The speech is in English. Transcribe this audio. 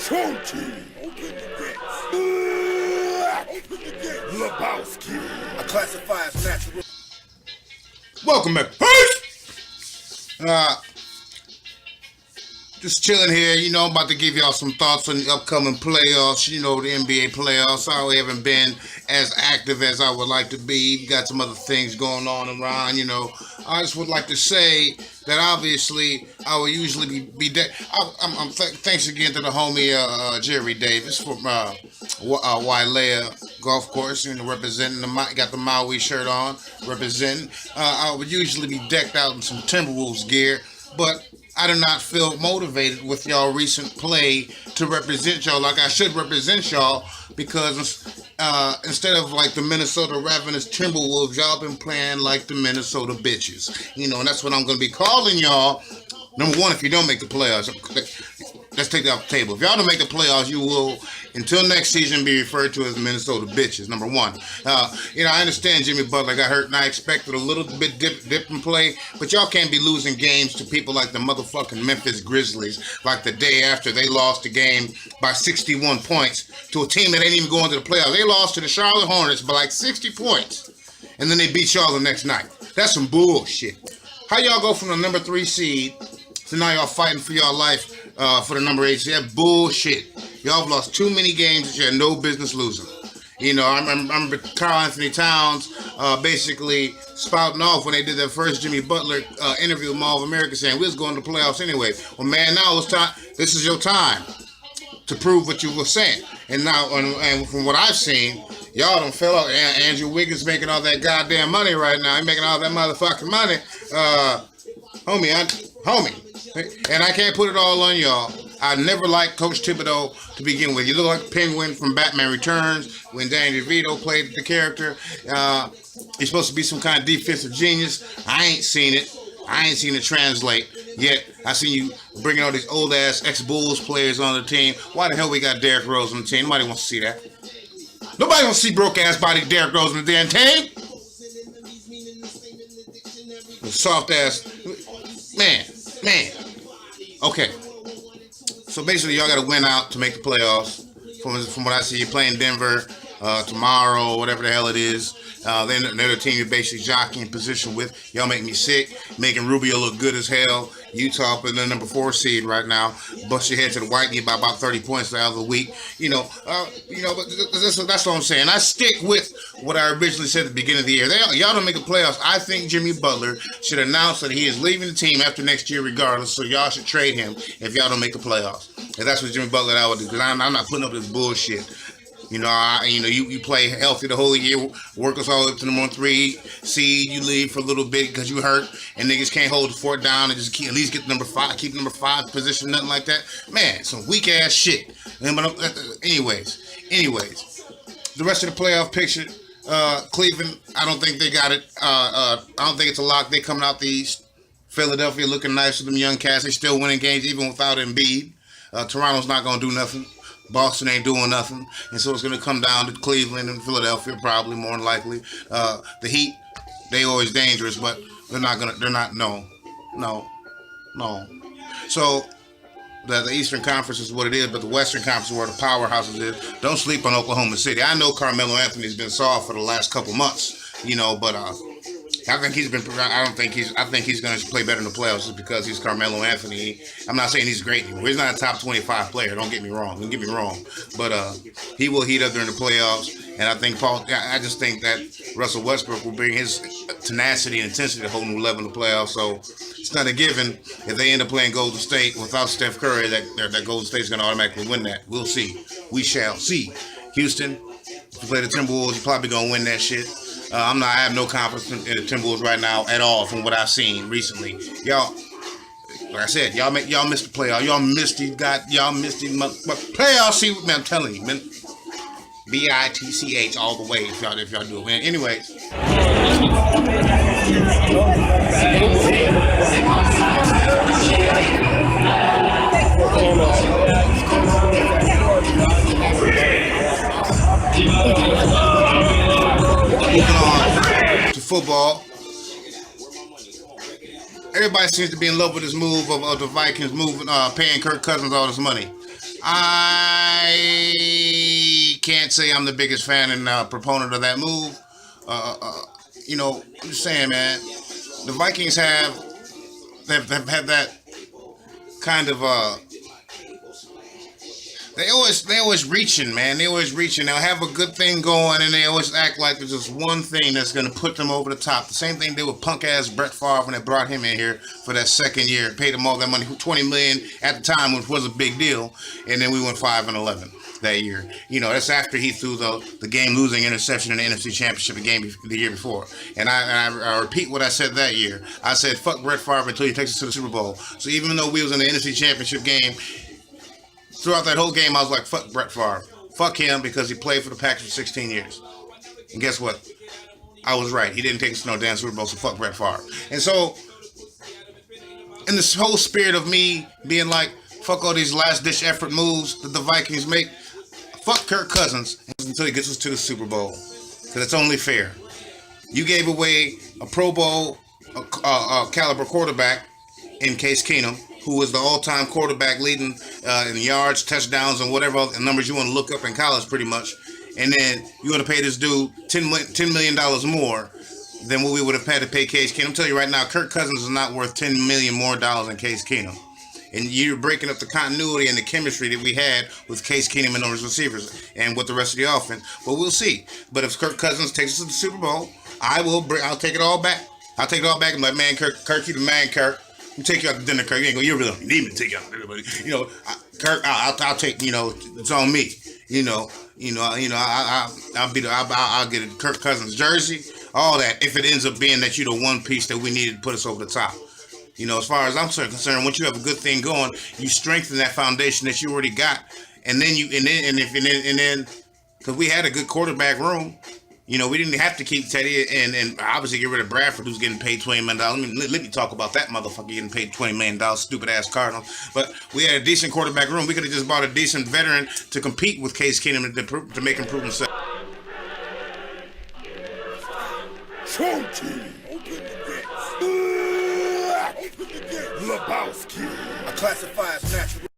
Chunky. Open the gates. Open the gates. Lebowski. I classify as natural. Welcome back. Just chilling here, you know, I'm about to give y'all some thoughts on the upcoming playoffs, you know, the NBA playoffs. I haven't been as active as I would like to be. Got some other things going on around, you know. I just would like to say that obviously I would usually be thanks again to the homie Jerry Davis from Wailea Golf Course, you know, representing got the Maui shirt on, representing. I would usually be decked out in some Timberwolves gear, but I do not feel motivated with y'all recent play to represent y'all like I should represent y'all, because instead of like the Minnesota Ravenous Timberwolves, y'all been playing like the Minnesota bitches. You know, and that's what I'm going to be calling y'all. Number one, if you don't make the playoffs, let's take that off the table. If y'all don't make the playoffs, you will, until next season, be referred to as Minnesota bitches. Number one. You know, I understand Jimmy Butler got hurt, and I expected a little bit dip in play, but y'all can't be losing games to people like the motherfucking Memphis Grizzlies, like the day after they lost the game by 61 points to a team that ain't even going to the playoffs. They lost to the Charlotte Hornets by like 60 points, and then they beat y'all the next night. That's some bullshit. How y'all go from the number 3 seed to now y'all fighting for y'all life for the number 8 seed? That bullshit. Y'all have lost too many games that you had no business losing. You know, I remember Karl Anthony Towns basically spouting off when they did their first Jimmy Butler interview with Mall of America, saying we was going to the playoffs anyway. Well, man, now it's time. This is your time to prove what you were saying. And now, and from what I've seen, y'all done fell out. Andrew Wiggins making all that goddamn money right now. He's making all that motherfucking money. Homie. And I can't put it all on y'all. I never liked Coach Thibodeau to begin with. You look like Penguin from Batman Returns when Danny DeVito played the character. He's supposed to be some kind of defensive genius. I ain't seen it. I ain't seen it translate yet. I seen you bringing all these old-ass ex-Bulls players on the team. Why the hell we got Derrick Rose on the team? Nobody wants to see that. Nobody wants to see broke-ass body Derrick Rose on the damn team. Soft-ass. Man. Okay. So basically, y'all got to win out to make the playoffs. From what I see, you're playing Denver tomorrow, whatever the hell it is. They're the team you're basically jockeying position with. Y'all make me sick, making Rubio look good as hell. Utah up in the number 4 seed right now. Bust your head to the Whitney by about 30 points the other week. But that's what I'm saying. I stick with what I originally said at the beginning of the year. Y'all don't make the playoffs. I think Jimmy Butler should announce that he is leaving the team after next year regardless, so y'all should trade him if y'all don't make the playoffs. If that's what Jimmy Butler would do, because I'm not putting up this bullshit. You play healthy the whole year, work us all up to the number 3 seed. You leave for a little bit because you hurt, and niggas can't hold the fort down and just at least get number 5, keep number 5 position, nothing like that. Man, some weak ass shit. Anyways, the rest of the playoff picture, Cleveland, I don't think they got it. I don't think it's a lock. They coming out the East. Philadelphia looking nice with them young cats. They still winning games even without Embiid. Toronto's not gonna do nothing. Boston ain't doing nothing, and so it's going to come down to Cleveland and Philadelphia, probably more than likely. The Heat, they always dangerous, but no. So the Eastern Conference is what it is, but the Western Conference is where the powerhouses is. Don't sleep on Oklahoma City. I know Carmelo Anthony's been soft for the last couple months, but I think he's going to play better in the playoffs just because he's Carmelo Anthony. I'm not saying he's great anymore. He's not a top 25 player. Don't get me wrong. But he will heat up during the playoffs. And I just think that Russell Westbrook will bring his tenacity and intensity to a whole new level in the playoffs. So it's not a given if they end up playing Golden State without Steph Curry that Golden State's going to automatically win that. We'll see. We shall see. Houston, if you play the Timberwolves, you're probably going to win that shit. I have no confidence in the Timberwolves right now at all from what I've seen recently. Y'all, like I said, y'all missed the playoff. Y'all missed the playoff. See, man, I'm telling you, man. BITCH all the way if y'all do it. Man, anyways. Moving on to football. Everybody seems to be in love with this move of the Vikings moving, paying Kirk Cousins all this money. I can't say I'm the biggest fan and proponent of that move. You know, I'm just saying, man. The Vikings have had that kind of they always reaching, man. They always reaching. They'll have a good thing going, and they always act like there's just one thing that's gonna put them over the top. The same thing they did with punk ass Brett Favre when they brought him in here for that second year, paid him all that money, $20 million at the time, which was a big deal, and then we went 5-11 that year. You know, that's after he threw the game-losing interception in the NFC Championship the year before. And I repeat what I said that year. I said, fuck Brett Favre until he takes us to the Super Bowl. So even though we was in the NFC Championship game, throughout that whole game, I was like, fuck Brett Favre. Fuck him because he played for the Packers for 16 years. And guess what? I was right. He didn't take us to no damn Super Bowl, so fuck Brett Favre. And so, in this whole spirit of me being like, fuck all these last-ditch effort moves that the Vikings make, fuck Kirk Cousins until he gets us to the Super Bowl. Because it's only fair. You gave away a Pro Bowl caliber quarterback in Case Keenum, who was the all-time quarterback leading in yards, touchdowns, and whatever other numbers you want to look up in college pretty much. And then you want to pay this dude $10 million more than what we would have had to pay Case Keenum. I'm telling you right now, Kirk Cousins is not worth $10 million more than Case Keenum. And you're breaking up the continuity and the chemistry that we had with Case Keenum and those receivers and with the rest of the offense. But we'll see. But if Kirk Cousins takes us to the Super Bowl, I'll take it all back. I'll take it all back and be like, man, Kirk, you the man, Kirk. I'm take you out to dinner, Kirk. You really don't need me to take you out to dinner, buddy. You know, Kirk, I'll take. You know, it's on me. I'll get a Kirk Cousins jersey, all that. If it ends up being that you're the one piece that we needed to put us over the top. You know, as far as I'm concerned, once you have a good thing going, you strengthen that foundation that you already got, and then because we had a good quarterback room. You know, we didn't have to keep Teddy and obviously get rid of Bradford, who's getting paid $20 million. Let me talk about that motherfucker getting paid $20 million, stupid ass Cardinals. But we had a decent quarterback room. We could have just bought a decent veteran to compete with Case Keenum to make improvements. Lebowski. A classified natural.